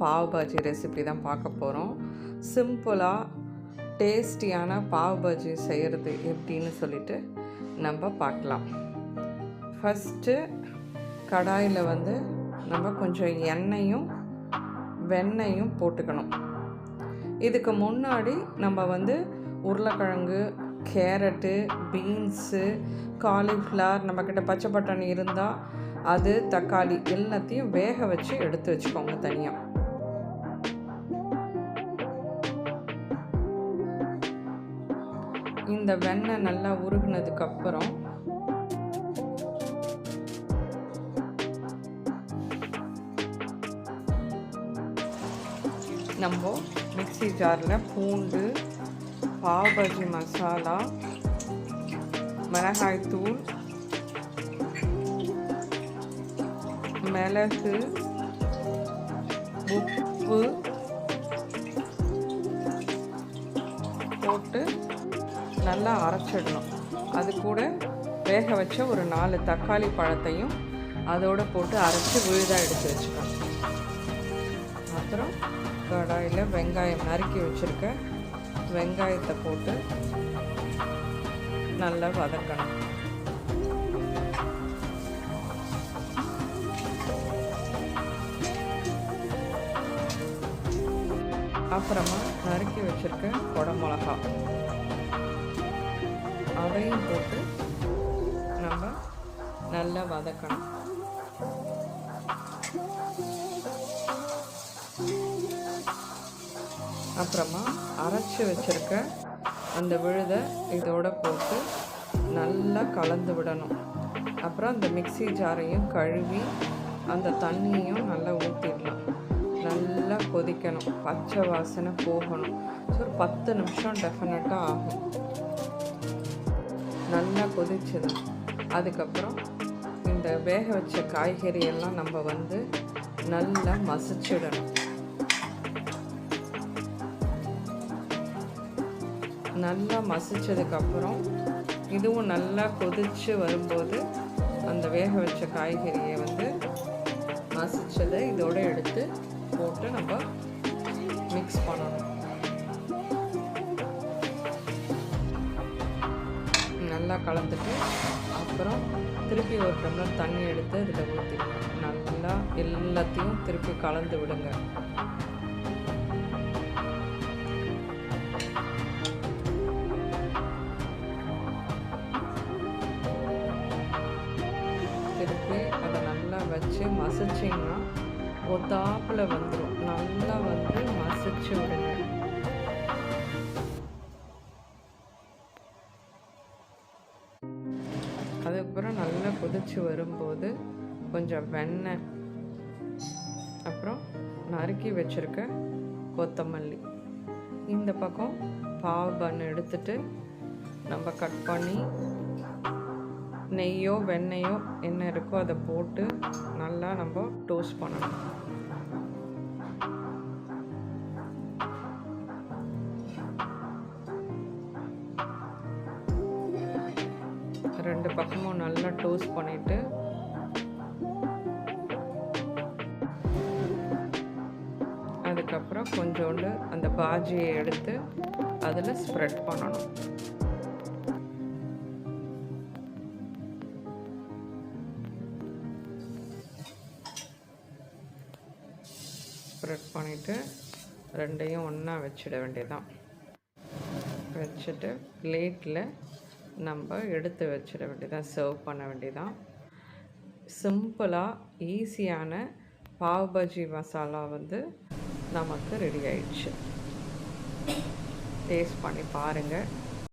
Pav Baji recipe தான் பார்க்க போகிறோம். சிம்பிளாக டேஸ்டியான பாவ் பாஜி செய்கிறது எப்படின்னு சொல்லிட்டு நம்ம பார்க்கலாம். ஃபஸ்ட்டு கடாயில் நம்ம கொஞ்சம் எண்ணெயும் வெண்ணெயும் போட்டுக்கணும். இதுக்கு முன்னாடி நம்ம உருளைக்கிழங்கு, கேரட்டு, பீன்ஸு, காலிஃப்ளவர், நம்மக்கிட்ட பச்சை பட்டாணி இருந்தால் அது, தக்காளி எல்லாத்தையும் வேக வச்சு எடுத்து வச்சுக்கோங்க தனியாக. இந்த வெண்ணெய் நல்லா உருகுனதுக்கப்புறம் நம்ம மிக்ஸி ஜாரில் பூண்டு, பாவ் பாஜி மசாலா, மிளகாய்த்தூள், மிளகு, உப்பு போட்டு நல்லா அரைச்சிடணும். அது கூட வேக வச்ச ஒரு 4 தக்காளி பழத்தையும் அதோடு போட்டு அரைச்சி விழுதாக எடுத்து வச்சுக்கணும். அப்புறம் கடாயில் வெங்காயம் நறுக்கி வச்சுருக்க வெங்காயத்தை போட்டு நல்லா வதக்கணும். அப்புறமா நறுக்கி வச்சுருக்க குடமிளகா அதையும் போட்டு நம்ம நல்லா வதக்கணும். அப்புறமா அரைச்சி வச்சுருக்க அந்த விழுதை இதோட போட்டு நல்லா கலந்து விடணும். அப்புறம் அந்த மிக்ஸி ஜாரையும் கழுவி அந்த தண்ணியும் நல்லா ஊற்றிடலாம். நல்லா கொதிக்கணும், பச்சை வாசனை போகணும். ஸோ ஒரு 10 நிமிஷம் டெஃபினட்டாக ஆகும். நல்லா கொதிச்சது அதுக்கப்புறம் இந்த வேக வச்ச காய்கறியெல்லாம் நம்ம நல்லா மசிச்சிடணும். நல்லா மசிச்சதுக்கப்புறம் இதுவும் நல்லா கொதித்து வரும்போது அந்த வேக வச்ச காய்கறியை மசிச்சதை இதோடு எடுத்து போட்டு நம்ம மிக்ஸ் பண்ணணும். நல்லா கலந்துட்டு அப்புறம் திருப்பி ஒரு டம்ளர் தண்ணி எடுத்து இதில் ஊற்றிக்கணும். நல்லா எல்லாத்தையும் திருப்பி கலந்து விடுங்க. திருப்பி அதை நல்லா வச்சு மசிச்சிங்கன்னா ஒத்தாப்பில் வந்துடும். நல்லா மசிச்சு விடுங்க. அதுக்கப்புறம் நல்லா கொதிச்சு வரும்போது கொஞ்சம் வெண்ணெய், அப்புறம் நறுக்கி வச்சுருக்க கொத்தமல்லி, இந்த பக்கம் பாவ் பன் எடுத்துட்டு நம்ம கட் பண்ணி நெய்யோ வெண்ணெயோ என்ன இருக்கோ அதை போட்டு நல்லா நம்ம டோஸ்ட் பண்ணணும். ரெண்டு பக்கமும் நல்லா டோஸ்ட் பண்ணிவிட்டு அதுக்கப்புறம் கொஞ்சோண்டு அந்த பாஜியை எடுத்து அதில் ஸ்ப்ரெட் பண்ணணும். ஸ்ப்ரெட் பண்ணிவிட்டு ரெண்டையும் ஒன்றா வச்சிட வேண்டியதான். வச்சுட்டு பிளேட்டில் நம்ம எடுத்து வச்சிட வேண்டியதான், சர்வ் பண்ண வேண்டியதான். சிம்பிளாக ஈஸியான பாவ் பாஜி மசாலா நமக்கு ரெடி ஆயிடுச்சு. டேஸ்ட் பண்ணி பாருங்கள்.